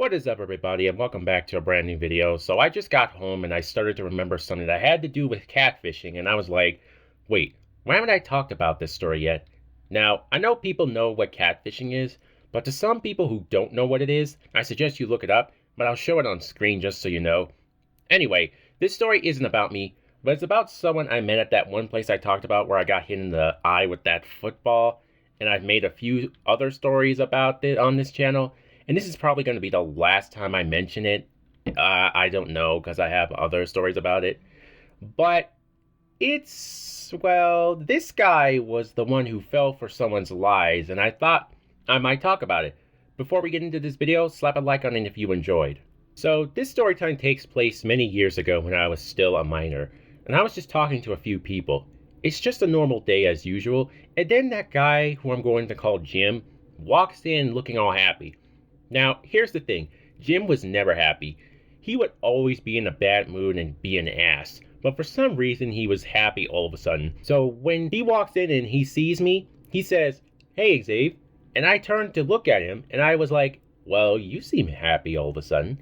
What is up, everybody, and welcome back to a brand new video. So I just got home and I started to remember something that had to do with catfishing, and I was like, wait, why haven't I talked about this story yet? Now, I know people know what catfishing is, but to some people who don't know what it is, I suggest you look it up, but I'll show it on screen just so you know. Anyway, this story isn't about me, but it's about someone I met at that one place I talked about where I got hit in the eye with that football, and I've made a few other stories about it on this channel. And this is probably going to be the last time I mention it. I don't know, because I have other stories about it. But well, this guy was the one who fell for someone's lies, and I thought I might talk about it. Before we get into this video, slap a like on it if you enjoyed. So, this story time takes place many years ago when I was still a minor, and I was just talking to a few people. It's just a normal day as usual, and then that guy, who I'm going to call Jim, walks in looking all happy. Now, here's the thing. Jim was never happy. He would always be in a bad mood and be an ass. But for some reason, he was happy all of a sudden. So when he walks in and he sees me, he says, "Hey, Xav." And I turned to look at him, and I was like, "Well, you seem happy all of a sudden."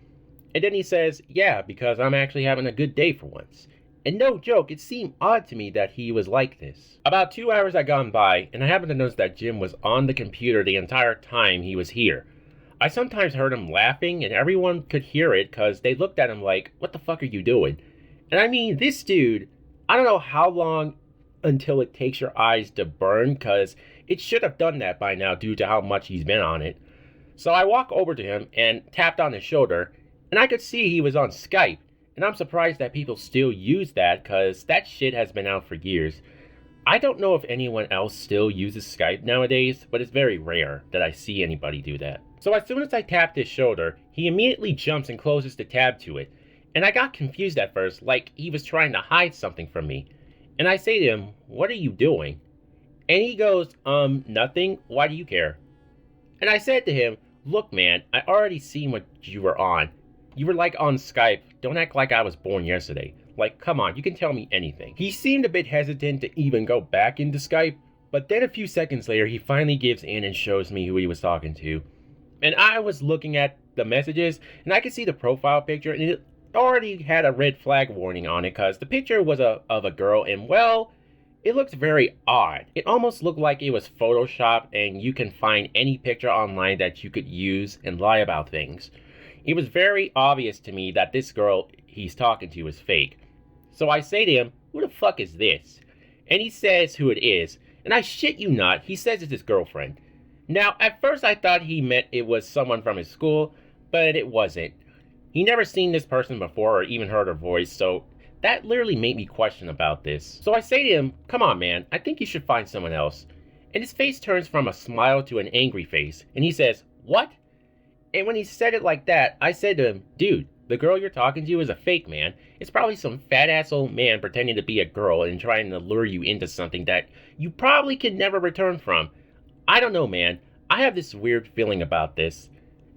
And then he says, "Yeah, because I'm actually having a good day for once." And no joke, it seemed odd to me that he was like this. About 2 hours had gone by, and I happened to notice that Jim was on the computer the entire time he was here. I sometimes heard him laughing, and everyone could hear it because they looked at him like, "What the fuck are you doing?" And I mean, this dude, I don't know how long until it takes your eyes to burn, because it should have done that by now due to how much he's been on it. So I walked over to him and tapped on his shoulder, and I could see he was on Skype. And I'm surprised that people still use that, because that shit has been out for years. I don't know if anyone else still uses Skype nowadays, but it's very rare that I see anybody do that. So as soon as I tapped his shoulder, he immediately jumps and closes the tab to it. And I got confused at first, like he was trying to hide something from me. And I say to him, "What are you doing?" And he goes, "Nothing, why do you care?" And I said to him, "Look man, I already seen what you were on. You were like on Skype, don't act like I was born yesterday. Like, come on, you can tell me anything." He seemed a bit hesitant to even go back into Skype, but then a few seconds later, he finally gives in and shows me who he was talking to. And I was looking at the messages, and I could see the profile picture, and it already had a red flag warning on it, because the picture was of a girl, and well, it looked very odd. It almost looked like it was photoshopped, and you can find any picture online that you could use and lie about things. It was very obvious to me that this girl he's talking to is fake. So I say to him, "Who the fuck is this?" And he says who it is, and I shit you not, he says it's his girlfriend. Now, at first I thought he meant it was someone from his school, but it wasn't. He never seen this person before or even heard her voice, so that literally made me question about this. So I say to him, "Come on man, I think you should find someone else." And his face turns from a smile to an angry face, and he says, "What?" And when he said it like that, I said to him, "Dude, the girl you're talking to is a fake, man. It's probably some fat-ass old man pretending to be a girl and trying to lure you into something that you probably can never return from. I don't know, man. I have this weird feeling about this."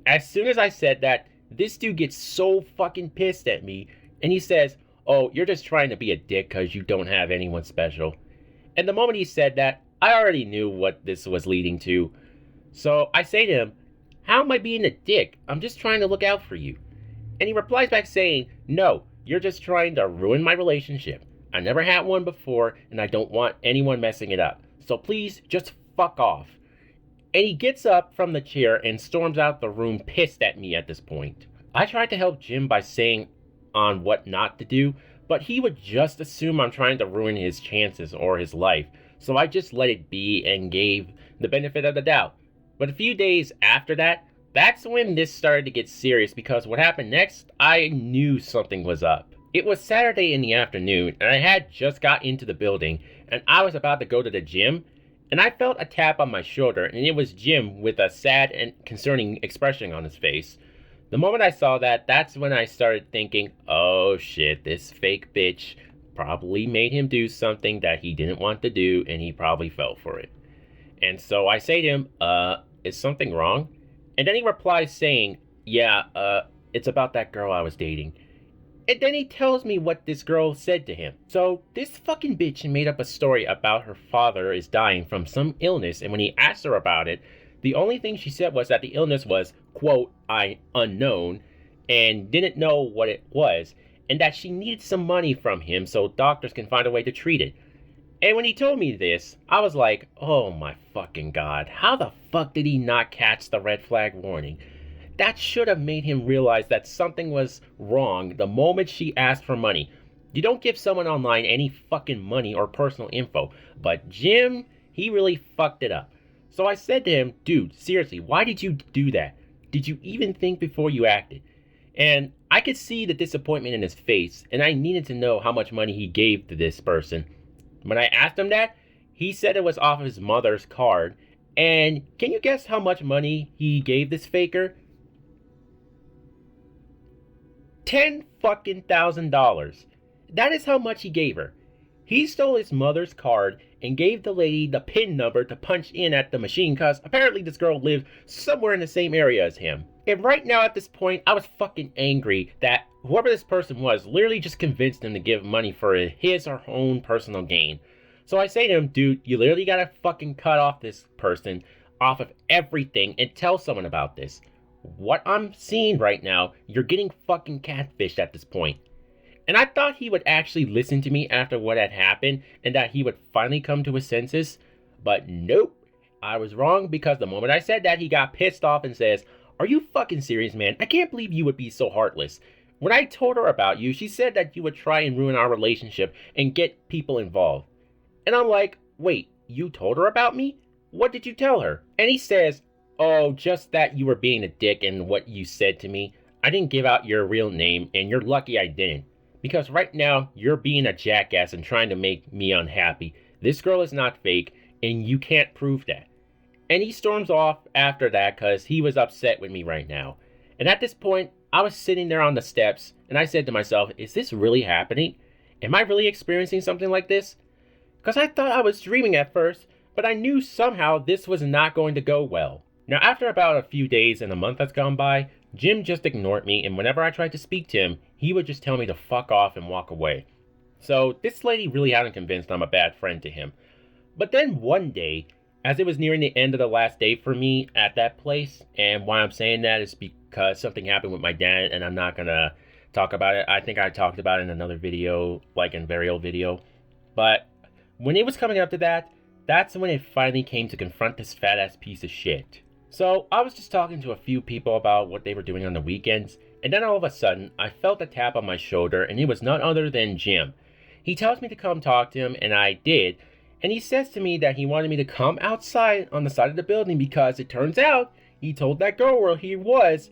As soon as I said that, this dude gets so fucking pissed at me, and he says, "Oh, you're just trying to be a dick because you don't have anyone special." And the moment he said that, I already knew what this was leading to. So I say to him, "How am I being a dick? I'm just trying to look out for you." And he replies back saying, "No, you're just trying to ruin my relationship. I never had one before, and I don't want anyone messing it up. So please, just fuck off." And he gets up from the chair and storms out the room pissed at me at this point. I tried to help Jim by saying on what not to do, but he would just assume I'm trying to ruin his chances or his life. So I just let it be and gave the benefit of the doubt. But a few days after that, that's when this started to get serious, because what happened next, I knew something was up. It was Saturday in the afternoon, and I had just got into the building, and I was about to go to the gym, and I felt a tap on my shoulder, and it was Jim with a sad and concerning expression on his face. The moment I saw that, that's when I started thinking, oh shit, this fake bitch probably made him do something that he didn't want to do, and he probably fell for it. And so I say to him, "Is something wrong?" And then he replies saying, "Yeah, it's about that girl I was dating." And then he tells me what this girl said to him. So this fucking bitch made up a story about her father is dying from some illness, and when he asked her about it, The only thing she said was that the illness was, quote, unknown, and didn't know what it was, and that she needed some money from him so doctors can find a way to treat it. And when he told me this, I was like, oh my fucking god, how the fuck did he not catch the red flag warning? That should have made him realize that something was wrong the moment she asked for money. You don't give someone online any fucking money or personal info, but Jim, he really fucked it up. So I said to him, dude, seriously, why did you do that? Did you even think before you acted? And I could see the disappointment in his face, and I needed to know how much money he gave to this person. When I asked him that, he said it was off of his mother's card. And can you guess how much money he gave this faker? $10,000. That is how much he gave her. He stole his mother's card and gave the lady the PIN number to punch in at the machine because apparently this girl lived somewhere in the same area as him. And right now at this point, I was fucking angry that whoever this person was literally just convinced him to give money for his or her own personal gain. So I say to him, dude, you literally gotta fucking cut off this person off of everything and tell someone about this. What I'm seeing right now, you're getting fucking catfished at this point. And I thought he would actually listen to me after what had happened and that he would finally come to his senses. But nope, I was wrong because the moment I said that, he got pissed off and says, are you fucking serious, man? I can't believe you would be so heartless. When I told her about you, she said that you would try and ruin our relationship and get people involved. And I'm like, wait, you told her about me? What did you tell her? And he says, oh, just that you were being a dick and what you said to me. I didn't give out your real name and you're lucky I didn't. Because right now, you're being a jackass and trying to make me unhappy. This girl is not fake, and you can't prove that. And he storms off after that because he was upset with me right now. And at this point, I was sitting there on the steps, and I said to myself, is this really happening? Am I really experiencing something like this? Because I thought I was dreaming at first, but I knew somehow this was not going to go well. Now, after about a few days and a month has gone by, Jim just ignored me, and whenever I tried to speak to him, he would just tell me to fuck off and walk away. So this lady really hadn't convinced I'm a bad friend to him. But then one day, as it was nearing the end of the last day for me at that place, and why I'm saying that is because something happened with my dad, and I'm not gonna talk about it. I think I talked about it in another video, like in a very old video. But when it was coming up to that, that's when it finally came to confront this fat ass piece of shit. So I was just talking to a few people about what they were doing on the weekends, and then all of a sudden, I felt a tap on my shoulder, and it was none other than Jim. He tells me to come talk to him, and I did, and he says to me that he wanted me to come outside on the side of the building because it turns out he told that girl where he was,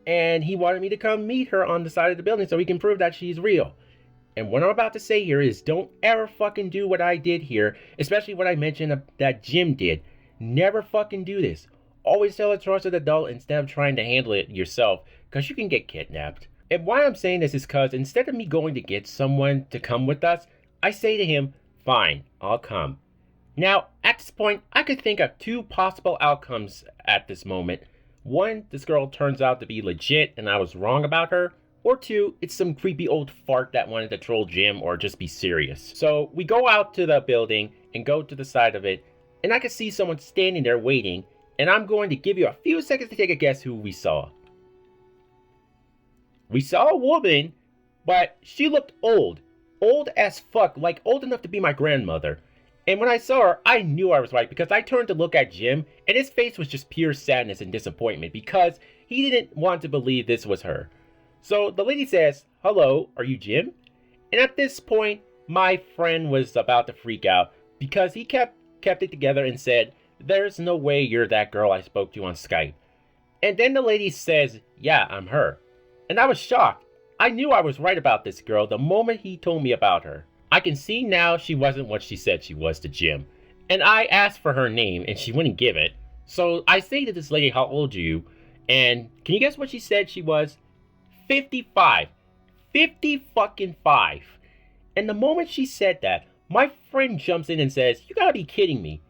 and he wanted me to come meet her on the side of the building so he can prove that she's real. And what I'm about to say here is don't ever fucking do what I did here, especially what I mentioned that Jim did. Never fucking do this. Always tell a trusted adult instead of trying to handle it yourself, because you can get kidnapped. And why I'm saying this is because instead of me going to get someone to come with us, I say to him, fine, I'll come. Now, at this point, I could think of two possible outcomes at this moment. One, this girl turns out to be legit and I was wrong about her. Or two, it's some creepy old fart that wanted to troll Jim or just be serious. So we go out to the building and go to the side of it, and I can see someone standing there waiting. And I'm going to give you a few seconds to take a guess who we saw. We saw a woman, but she looked old. Old as fuck, like old enough to be my grandmother. And when I saw her, I knew I was right because I turned to look at Jim, and his face was just pure sadness and disappointment because he didn't want to believe this was her. So the lady says, hello, are you Jim? And at this point, my friend was about to freak out because he kept it together and said, there's no way you're that girl I spoke to on Skype. And then the lady says, yeah, I'm her. And I was shocked. I knew I was right about this girl the moment he told me about her. I can see now she wasn't what she said she was to Jim. And I asked for her name and she wouldn't give it. So I say to this lady, how old are you? And can you guess what she said she was? 55. 50 fucking 5. And the moment she said that, my friend jumps in and says, you gotta be kidding me.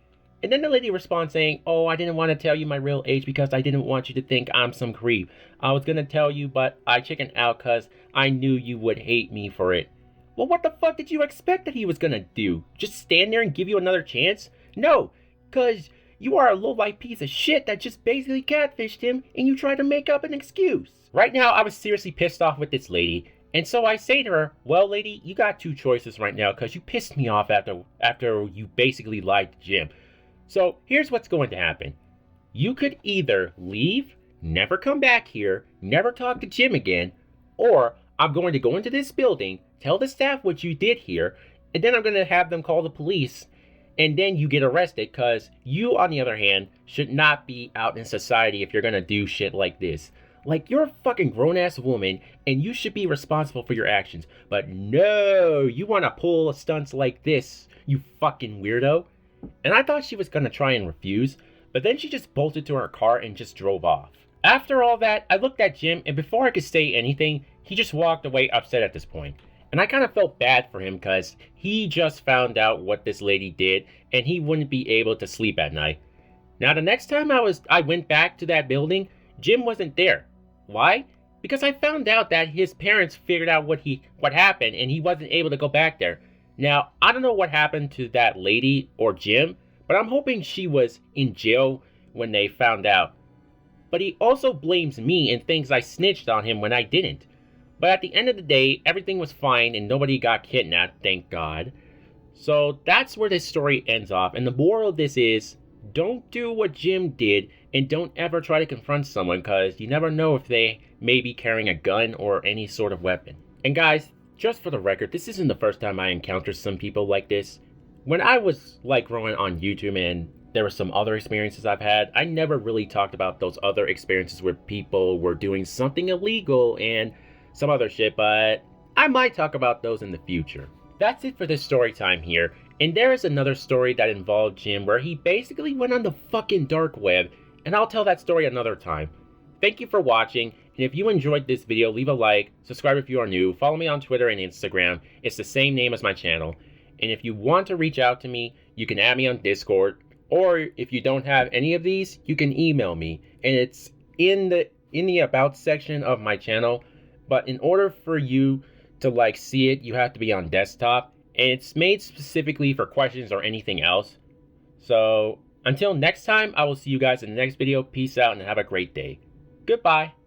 And then the lady responds saying, oh, I didn't want to tell you my real age because I didn't want you to think I'm some creep. I was going to tell you, but I chickened out because I knew you would hate me for it. Well, what the fuck did you expect that he was going to do? Just stand there and give you another chance? No, because You are a low-life piece of shit that just basically catfished him and you try to make up an excuse. Right now, I was seriously pissed off with this lady. And so I say to her, well, lady, you got two choices right now because you pissed me off after you basically lied to Jim. So here's what's going to happen. You could either leave, never come back here, never talk to Jim again, or I'm going to go into this building, tell the staff what you did here, and then I'm going to have them call the police, and then you get arrested because you, on the other hand, should not be out in society if you're going to do shit like this. Like, you're a fucking grown-ass woman, and you should be responsible for your actions. But no, you want to pull stunts like this, you fucking weirdo. And I thought she was going to try and refuse, but then she just bolted to her car and just drove off. After all that, I looked at Jim, and before I could say anything, he just walked away upset at this point. And I kind of felt bad for him because he just found out what this lady did, and he wouldn't be able to sleep at night. Now, the next time I went back to that building, Jim wasn't there. Why? Because I found out that his parents figured out what happened and he wasn't able to go back there. Now, I don't know what happened to that lady or Jim, but I'm hoping she was in jail when they found out. But he also blames me and thinks I snitched on him when I didn't. But at the end of the day, everything was fine and nobody got kidnapped, thank God. So that's where this story ends off, and the moral of this is, don't do what Jim did, and don't ever try to confront someone because you never know if they may be carrying a gun or any sort of weapon. And guys, just for the record, this isn't the first time I encountered some people like this. When I was growing on YouTube and there were some other experiences I've had, I never really talked about those other experiences where people were doing something illegal and some other shit, but I might talk about those in the future. That's it for this story time here. And there is another story that involved Jim where he basically went on the fucking dark web, and I'll tell that story another time. Thank you for watching, and if you enjoyed this video, leave a like, subscribe if you are new, follow me on Twitter and Instagram, it's the same name as my channel, and if you want to reach out to me, you can add me on Discord, or if you don't have any of these, you can email me, and it's in the about section of my channel, but in order for you to see it, you have to be on desktop. And it's made specifically for questions or anything else. So, until next time, I will see you guys in the next video. Peace out and have a great day. Goodbye.